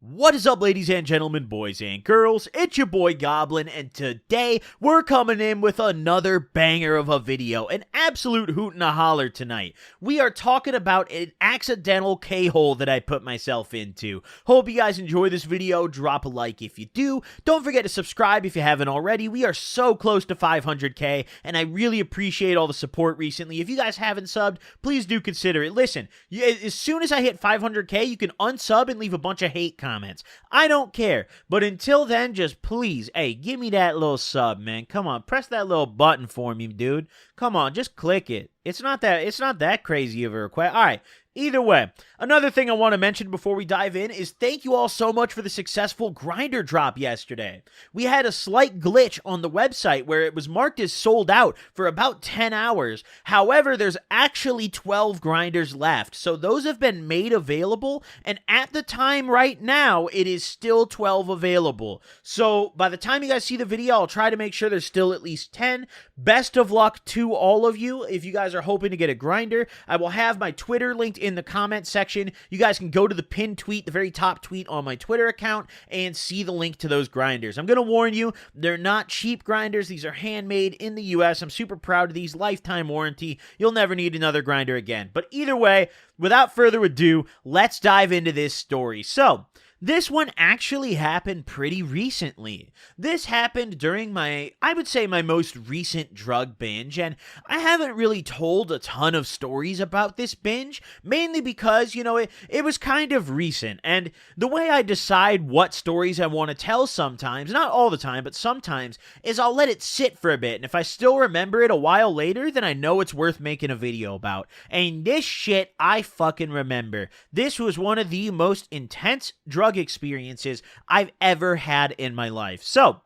What is up, ladies and gentlemen, boys and girls? It's your boy Goblin, and today we're coming in with another banger of a video, an absolute hoot and a holler tonight. We are talking about an accidental K-hole that I put myself into. Hope you guys enjoy this video. Drop a like if you do. Don't forget to subscribe if you haven't already. We are so close to 500k, and I really appreciate all the support recently. If you guys haven't subbed, please do consider it. Listen, as soon as I hit 500k, you can unsub and leave a bunch of hate comments. I don't care, but until then, just please, hey, give me that little sub, man. Come on, press that little button for me, dude. Come on, just click it. It's not that crazy of a request. All right. Either way, another thing I want to mention before we dive in is thank you all so much for the successful grinder drop yesterday. We had a slight glitch on the website where it was marked as sold out for about 10 hours. However, there's actually 12 grinders left, so those have been made available, and at the time right now, it is still 12 available. So by the time you guys see the video, I'll try to make sure there's still at least 10. Best of luck to all of you. If you guys are hoping to get a grinder, I will have my Twitter linked in the comment section. You guys can go to the pinned tweet, the very top tweet on my Twitter account, and see the link to those grinders. I'm going to warn you, they're not cheap grinders. These are handmade in the US. I'm super proud of these. Lifetime warranty. You'll never need another grinder again. But either way, without further ado, let's dive into this story. So, this one actually happened pretty recently. This happened during I would say my most recent drug binge, and I haven't really told a ton of stories about this binge, mainly because, it was kind of recent, and the way I decide what stories I want to tell sometimes, not all the time, but sometimes, is I'll let it sit for a bit, and if I still remember it a while later, then I know it's worth making a video about. And this shit, I fucking remember. This was one of the most intense drug experiences I've ever had in my life. So,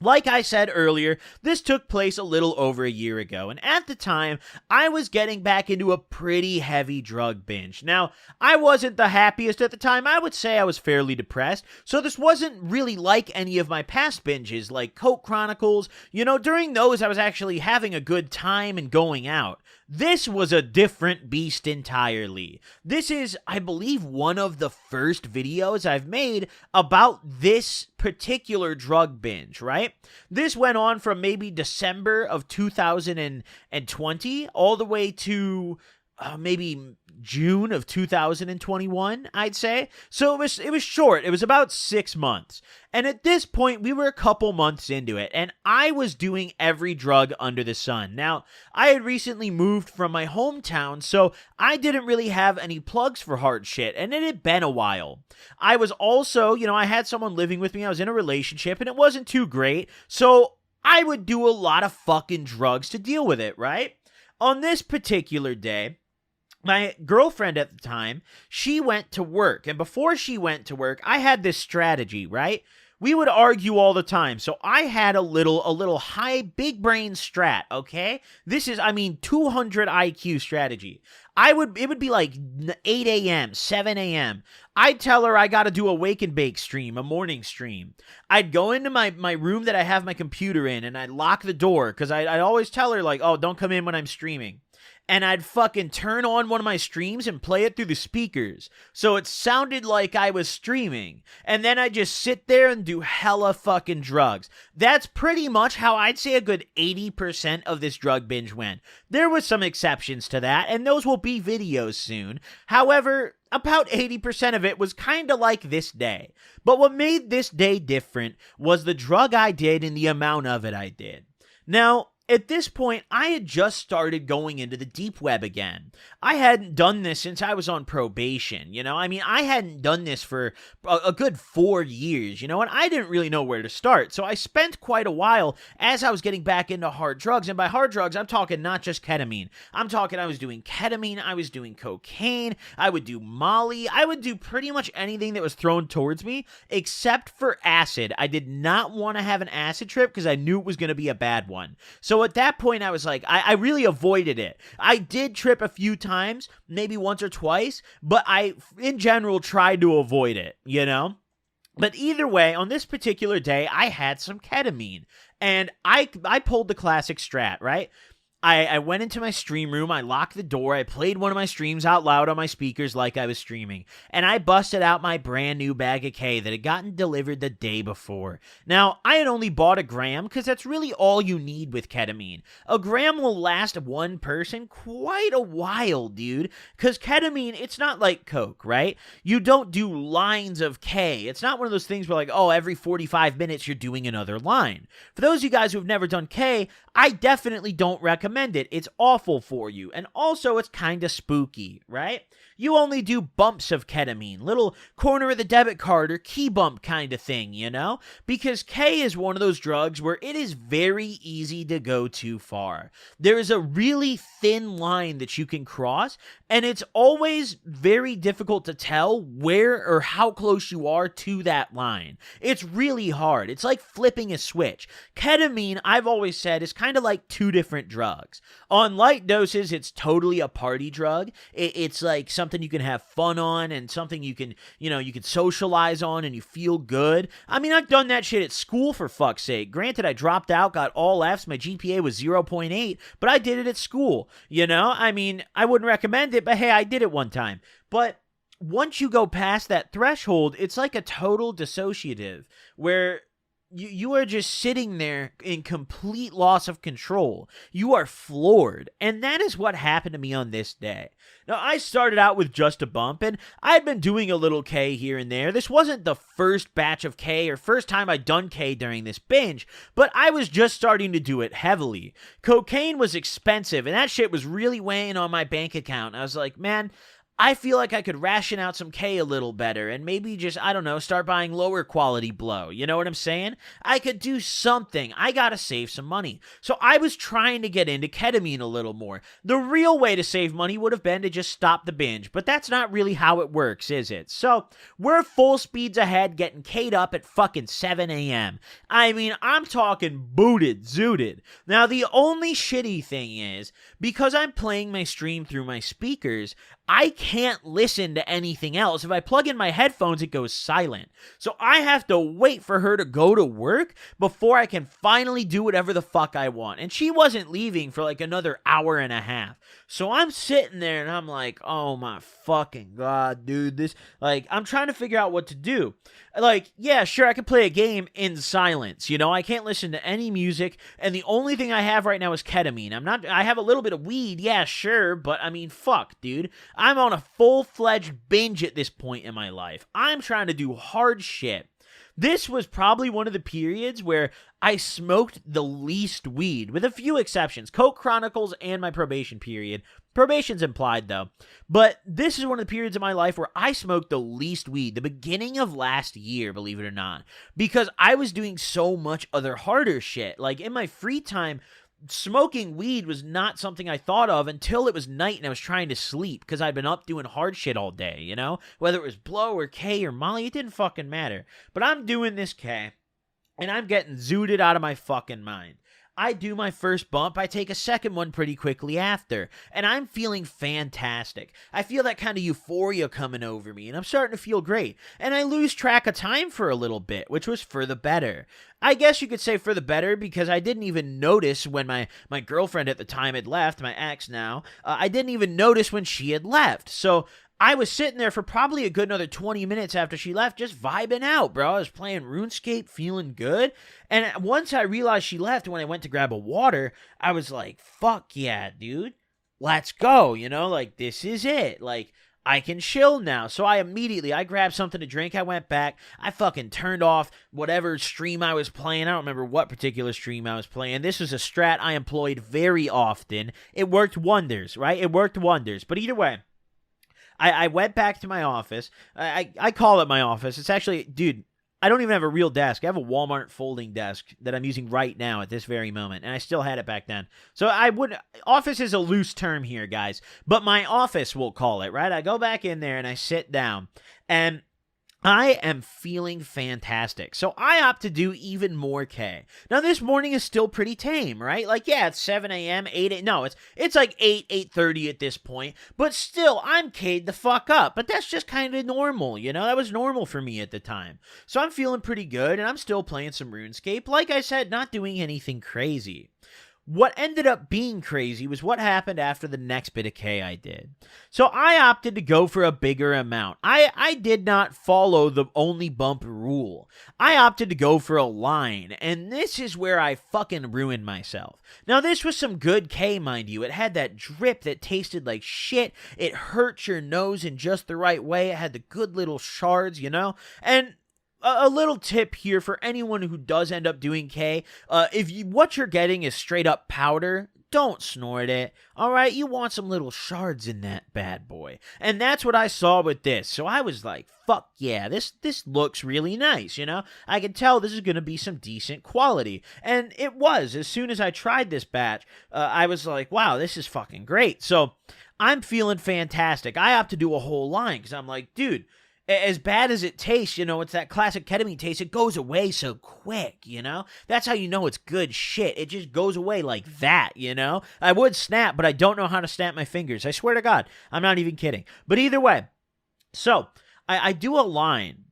like I said earlier, this took place a little over a year ago, and at the time, I was getting back into a pretty heavy drug binge. Now, I wasn't the happiest at the time. I would say I was fairly depressed, so this wasn't really like any of my past binges, like Coke Chronicles. During those, I was actually having a good time and going out. This was a different beast entirely. This is, I believe, one of the first videos I've made about this particular drug binge, right? This went on from maybe December of 2020 all the way to maybe June of 2021, I'd say. So it was short. It was about 6 months. And at this point, we were a couple months into it, and I was doing every drug under the sun. Now, I had recently moved from my hometown, so I didn't really have any plugs for hard shit, and it had been a while. I was also, I had someone living with me. I was in a relationship, and it wasn't too great, so I would do a lot of fucking drugs to deal with it, right? On this particular day, my girlfriend at the time, she went to work, and before she went to work, I had this strategy, right? We would argue all the time, so I had a little high, big brain strat, okay? This is, 200 IQ strategy. It would be like 8 a.m., 7 a.m. I'd tell her I gotta do a wake and bake stream, a morning stream. I'd go into my room that I have my computer in, and I'd lock the door, because I'd always tell her, like, oh, don't come in when I'm streaming. And I'd fucking turn on one of my streams and play it through the speakers, so it sounded like I was streaming. And then I'd just sit there and do hella fucking drugs. That's pretty much how I'd say a good 80% of this drug binge went. There was some exceptions to that, and those will be videos soon. However, about 80% of it was kind of like this day. But what made this day different was the drug I did and the amount of it I did. Now, at this point, I had just started going into the deep web again. I hadn't done this since I was on probation, I hadn't done this for a good 4 years, and I didn't really know where to start. So I spent quite a while as I was getting back into hard drugs, and by hard drugs, I'm talking not just ketamine. I'm talking I was doing ketamine, I was doing cocaine, I would do Molly, I would do pretty much anything that was thrown towards me, except for acid. I did not want to have an acid trip because I knew it was going to be a bad one. So at that point, I was like, I really avoided it. I did trip a few times, maybe once or twice, but I, in general, tried to avoid it, But either way, on this particular day, I had some ketamine, and I pulled the classic strat, right? I went into my stream room, I locked the door, I played one of my streams out loud on my speakers like I was streaming, and I busted out my brand new bag of K that had gotten delivered the day before. Now, I had only bought a gram because that's really all you need with ketamine. A gram will last one person quite a while, dude, because ketamine, it's not like Coke, right? You don't do lines of K. It's not one of those things where like, oh, every 45 minutes you're doing another line. For those of you guys who have never done K, I definitely don't recommend it. It's awful for you. And also, it's kind of spooky, right? You only do bumps of ketamine, little corner of the debit card or key bump kind of thing, you know? Because K is one of those drugs where it is very easy to go too far. There is a really thin line that you can cross, and it's always very difficult to tell where or how close you are to that line. It's really hard. It's like flipping a switch. Ketamine, I've always said, is kind of like two different drugs. On light doses, it's totally a party drug. It's like something you can have fun on and something you can socialize on and you feel good. I mean, I've done that shit at school, for fuck's sake. Granted, I dropped out, got all Fs, my GPA was 0.8, but I did it at school, you know? I mean, I wouldn't recommend it, but hey, I did it one time. But once you go past that threshold, it's like a total dissociative where you are just sitting there in complete loss of control. You are floored. And that is what happened to me on this day. Now, I started out with just a bump, and I'd been doing a little K here and there. This wasn't the first batch of K or first time I'd done K during this binge, but I was just starting to do it heavily. Cocaine was expensive, and that shit was really weighing on my bank account. I was like, man, I feel like I could ration out some K a little better and maybe just, I don't know, start buying lower quality blow. You know what I'm saying? I could do something. I gotta save some money. So I was trying to get into ketamine a little more. The real way to save money would have been to just stop the binge, but that's not really how it works, is it? So we're full speeds ahead getting K'd up at fucking 7 a.m. I mean, I'm talking booted, zooted. Now, the only shitty thing is, because I'm playing my stream through my speakers, I can't listen to anything else. If I plug in my headphones, it goes silent. So I have to wait for her to go to work before I can finally do whatever the fuck I want. And she wasn't leaving for like another hour and a half. So I'm sitting there and I'm like, oh my fucking God, dude. This, like, I'm trying to figure out what to do. Like, yeah, sure, I can play a game in silence. You know, I can't listen to any music. And the only thing I have right now is ketamine. I have a little bit of weed, yeah, sure. But I mean, fuck, dude. I'm on a full-fledged binge at this point in my life. I'm trying to do hard shit. This was probably one of the periods where I smoked the least weed, with a few exceptions. Coke Chronicles and my probation period. Probation's implied, though. But this is one of the periods of my life where I smoked the least weed, the beginning of last year, believe it or not. Because I was doing so much other harder shit. Like, in my free time, smoking weed was not something I thought of until it was night and I was trying to sleep because I'd been up doing hard shit all day, you know? Whether it was blow or K or Molly, it didn't fucking matter. But I'm doing this K, and I'm getting zooted out of my fucking mind. I do my first bump, I take a second one pretty quickly after, and I'm feeling fantastic. I feel that kind of euphoria coming over me, and I'm starting to feel great. And I lose track of time for a little bit, which was for the better. I guess you could say for the better because I didn't even notice when my girlfriend at the time had left, my ex now, I didn't even notice when she had left. So I was sitting there for probably a good another 20 minutes after she left, just vibing out, bro. I was playing RuneScape, feeling good. And once I realized she left, when I went to grab a water, I was like, fuck yeah, dude. Let's go, you know? Like, this is it. Like, I can chill now. So I grabbed something to drink. I went back. I fucking turned off whatever stream I was playing. I don't remember what particular stream I was playing. This was a strat I employed very often. It worked wonders, right? It worked wonders. But either way, I went back to my office. I call it my office. It's actually, dude, I don't even have a real desk. I have a Walmart folding desk that I'm using right now at this very moment, and I still had it back then. So office is a loose term here, guys, but my office, we'll call it, right? I go back in there and I sit down, and I am feeling fantastic. So I opt to do even more K. Now, this morning is still pretty tame, right? Like, yeah, it's 7 a.m., 8 a.m. No, it's like 8:30 at this point. But still, I'm K'd the fuck up. But that's just kind of normal, you know? That was normal for me at the time. So I'm feeling pretty good, and I'm still playing some RuneScape. Like I said, not doing anything crazy. What ended up being crazy was what happened after the next bit of K I did. So I opted to go for a bigger amount. I did not follow the only bump rule. I opted to go for a line, and this is where I fucking ruined myself. Now, this was some good K, mind you. It had that drip that tasted like shit. It hurt your nose in just the right way. It had the good little shards, you know? And a little tip here for anyone who does end up doing K, what you're getting is straight up powder, don't snort it, alright? You want some little shards in that bad boy. And that's what I saw with this. So I was like, fuck yeah, this looks really nice, you know? I could tell this is going to be some decent quality. And it was. As soon as I tried this batch, I was like, wow, this is fucking great. So I'm feeling fantastic. I opt to do a whole line because I'm like, dude, as bad as it tastes, you know, it's that classic ketamine taste. It goes away so quick, you know? That's how you know it's good shit. It just goes away like that, you know? I would snap, but I don't know how to snap my fingers. I swear to God. I'm not even kidding. But either way, so I do a line,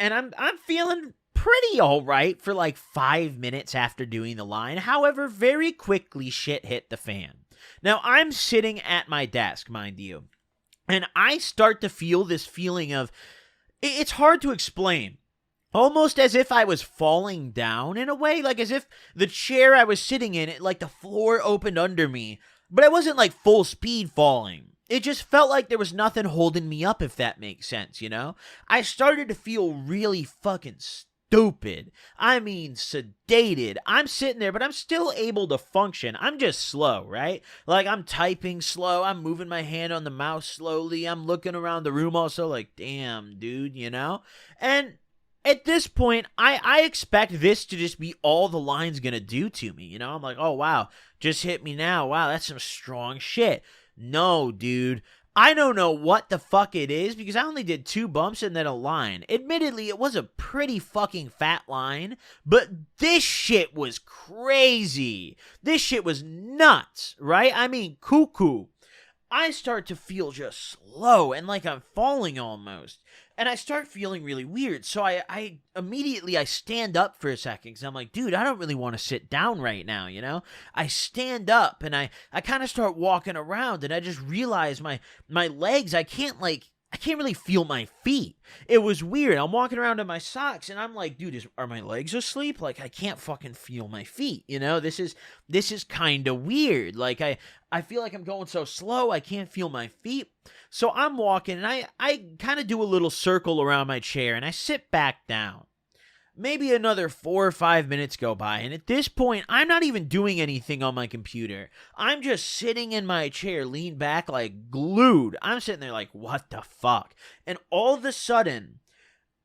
and I'm feeling pretty all right for like 5 minutes after doing the line. However, very quickly shit hit the fan. Now, I'm sitting at my desk, mind you, and I start to feel this feeling of, it's hard to explain. Almost as if I was falling down in a way, like as if the chair I was sitting in, like the floor opened under me, but I wasn't like full speed falling. It just felt like there was nothing holding me up, if that makes sense, you know? I started to feel really fucking stupid. I mean, sedated. I'm sitting there, but I'm still able to function. I'm just slow, right? Like, I'm typing slow. I'm moving my hand on the mouse slowly. I'm looking around the room also like, damn, dude, you know? And at this point, I expect this to just be all the line's gonna do to me, you know? I'm like, oh, wow, just hit me now. Wow, that's some strong shit. No, dude. I don't know what the fuck it is because I only did 2 bumps and then a line. Admittedly, it was a pretty fucking fat line, but this shit was crazy. This shit was nuts, right? I mean, cuckoo. I start to feel just slow and like I'm falling almost. And I start feeling really weird. So I immediately stand up for a second because I'm like, dude, I don't really want to sit down right now, you know? I stand up and I kind of start walking around and I just realize my legs, I can't really feel my feet. It was weird. I'm walking around in my socks and I'm like, dude, are my legs asleep? Like, I can't fucking feel my feet. You know, this is kind of weird. Like, I feel like I'm going so slow. I can't feel my feet. So I'm walking and I kind of do a little circle around my chair and I sit back down. Maybe another 4 or 5 minutes go by, and at this point, I'm not even doing anything on my computer. I'm just sitting in my chair, leaned back like glued. I'm sitting there like, what the fuck? And all of a sudden,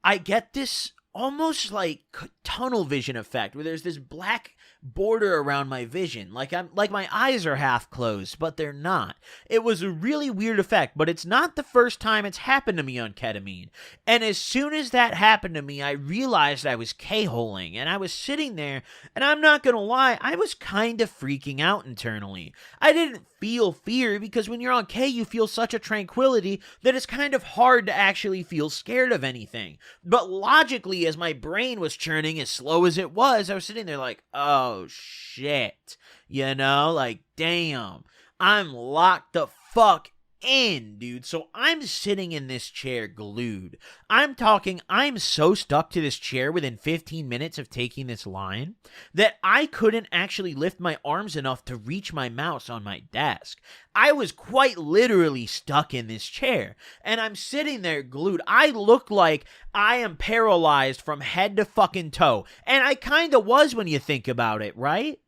I get this almost like tunnel vision effect where there's this black border around my vision, like my eyes are half closed, but they're not. It was a really weird effect, but it's not the first time it's happened to me on ketamine. And as soon as that happened to me, I realized I was K-holing, and I was sitting there, and I'm not gonna lie, I was kind of freaking out internally. I didn't feel fear because when you're on K, you feel such a tranquility that it's kind of hard to actually feel scared of anything. But logically, as my brain was churning as slow as it was, I was sitting there like, oh shit, you know, like, damn, I'm locked the fuck in, dude. So I'm sitting in this chair glued. I'm so stuck to this chair within 15 minutes of taking this line that I couldn't actually lift my arms enough to reach my mouse on my desk. I was quite literally stuck in this chair, and I'm sitting there glued. I look like I am paralyzed from head to fucking toe, and I kind of was when you think about it, right?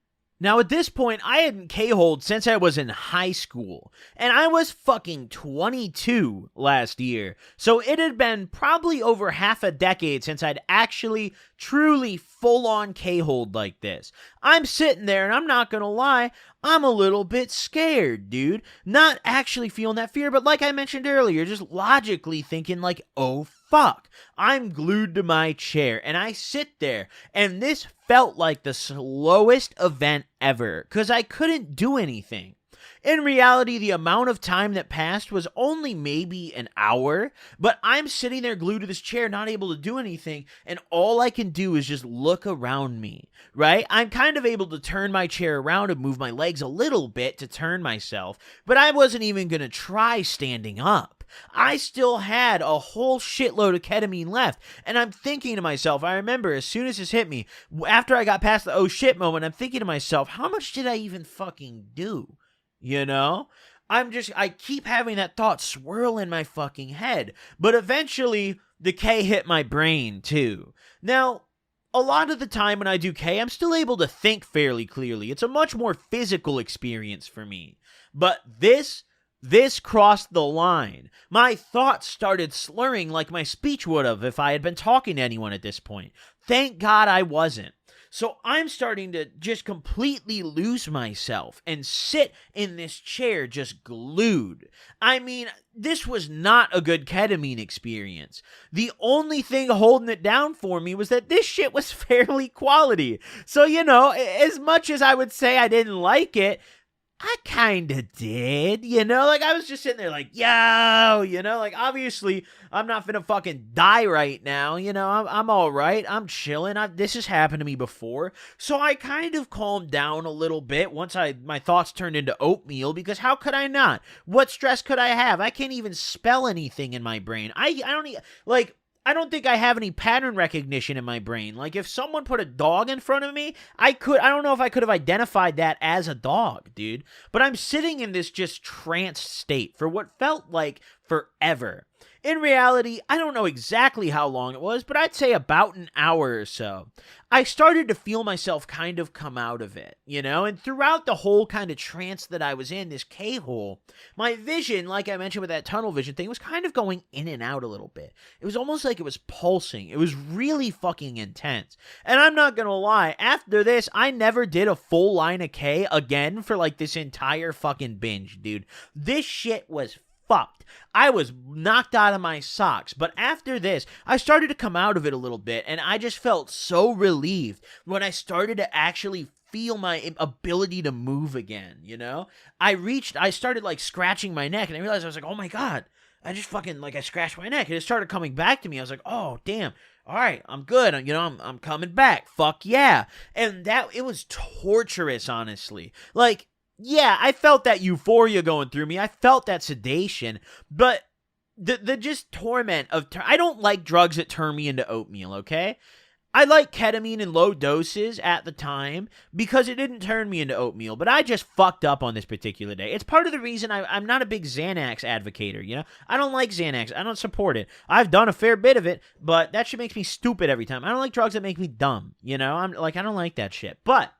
Now, at this point, I hadn't K-holed since I was in high school, and I was fucking 22 last year, so it had been probably over half a decade since I'd actually, truly, full-on K-holed like this. I'm sitting there, and I'm not gonna lie, I'm a little bit scared, dude. Not actually feeling that fear, but like I mentioned earlier, just logically thinking like, oh fuck, I'm glued to my chair, and I sit there, and this felt like the slowest event ever, because I couldn't do anything. In reality, the amount of time that passed was only maybe an hour, but I'm sitting there glued to this chair, not able to do anything, and all I can do is just look around me, right? I'm kind of able to turn my chair around and move my legs a little bit to turn myself, but I wasn't even going to try standing up. I still had a whole shitload of ketamine left, and I'm thinking to myself, I remember as soon as this hit me, after I got past the oh shit moment, I'm thinking to myself, how much did I even fucking do? You know? I keep having that thought swirl in my fucking head, but eventually the K hit my brain too. Now, a lot of the time when I do K, I'm still able to think fairly clearly. It's a much more physical experience for me. But this crossed the line. My thoughts started slurring like my speech would have if I had been talking to anyone at this point. Thank God I wasn't. So I'm starting to just completely lose myself and sit in this chair just glued. I mean, this was not a good ketamine experience. The only thing holding it down for me was that this shit was fairly quality. So, as much as I would say I didn't like it, I kinda did, like I was just sitting there like, yo, like obviously I'm not finna fucking die right now, I'm all right, I'm chilling, this has happened to me before, so I kind of calmed down a little bit once my thoughts turned into oatmeal, because how could I not? What stress could I have? I can't even spell anything in my brain. I don't think I have any pattern recognition in my brain. Like, if someone put a dog in front of me, I don't know if I could have identified that as a dog, dude. But I'm sitting in this just tranced state for what felt like forever. In reality, I don't know exactly how long it was, but I'd say about an hour or so. I started to feel myself kind of come out of it, and throughout the whole kind of trance that I was in, this K-hole, my vision, like I mentioned with that tunnel vision thing, was kind of going in and out a little bit. It was almost like it was pulsing. It was really fucking intense. And I'm not gonna lie, after this, I never did a full line of K again for like this entire fucking binge, dude. This shit was fucked. I was knocked out of my socks, but after this, I started to come out of it a little bit, and I just felt so relieved when I started to actually feel my ability to move again, I started like scratching my neck, and I realized I was like, oh my God, I just fucking, I scratched my neck, and it started coming back to me. I was like, oh, damn. All right, I'm good. I'm coming back. Fuck yeah. And it was torturous, honestly. Yeah, I felt that euphoria going through me. I felt that sedation, but the just torment of I don't like drugs that turn me into oatmeal, okay? I like ketamine in low doses at the time because it didn't turn me into oatmeal, but I just fucked up on this particular day. It's part of the reason I'm not a big Xanax advocator, I don't like Xanax. I don't support it. I've done a fair bit of it, but that shit makes me stupid every time. I don't like drugs that make me dumb, I don't like that shit. But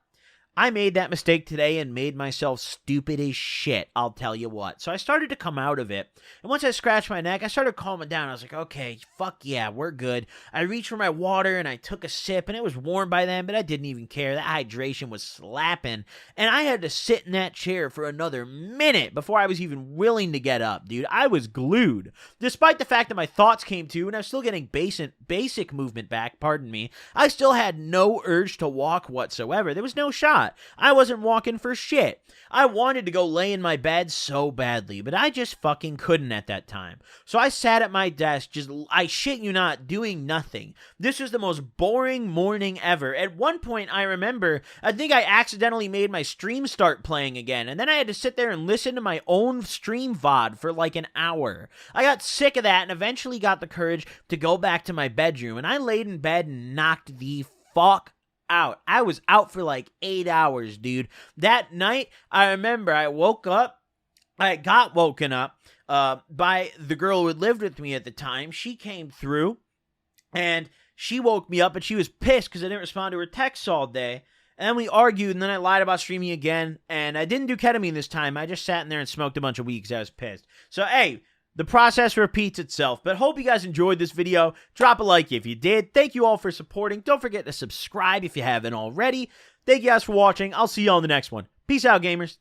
I made that mistake today and made myself stupid as shit, I'll tell you what. So I started to come out of it, and once I scratched my neck, I started calming down. I was like, okay, fuck yeah, we're good. I reached for my water, and I took a sip, and it was warm by then, but I didn't even care. That hydration was slapping, and I had to sit in that chair for another minute before I was even willing to get up, dude. I was glued. Despite the fact that my thoughts came to, and I was still getting basic movement back, pardon me, I still had no urge to walk whatsoever. There was no shot. I wasn't walking for shit. I wanted to go lay in my bed so badly, but I just fucking couldn't at that time. So I sat at my desk, I shit you not, doing nothing. This was the most boring morning ever. At one point, I remember, I think I accidentally made my stream start playing again, and then I had to sit there and listen to my own stream VOD for like an hour. I got sick of that and eventually got the courage to go back to my bedroom, and I laid in bed and knocked the fuck out. I was out for like 8 hours, dude. That night, I remember I got woken up by the girl who had lived with me at the time. She came through, and she woke me up, and she was pissed because I didn't respond to her texts all day. And then we argued, and then I lied about streaming again, and I didn't do ketamine this time. I just sat in there and smoked a bunch of weed because I was pissed. So, hey, the process repeats itself, but hope you guys enjoyed this video. Drop a like if you did. Thank you all for supporting. Don't forget to subscribe if you haven't already. Thank you guys for watching. I'll see you on the next one. Peace out, gamers.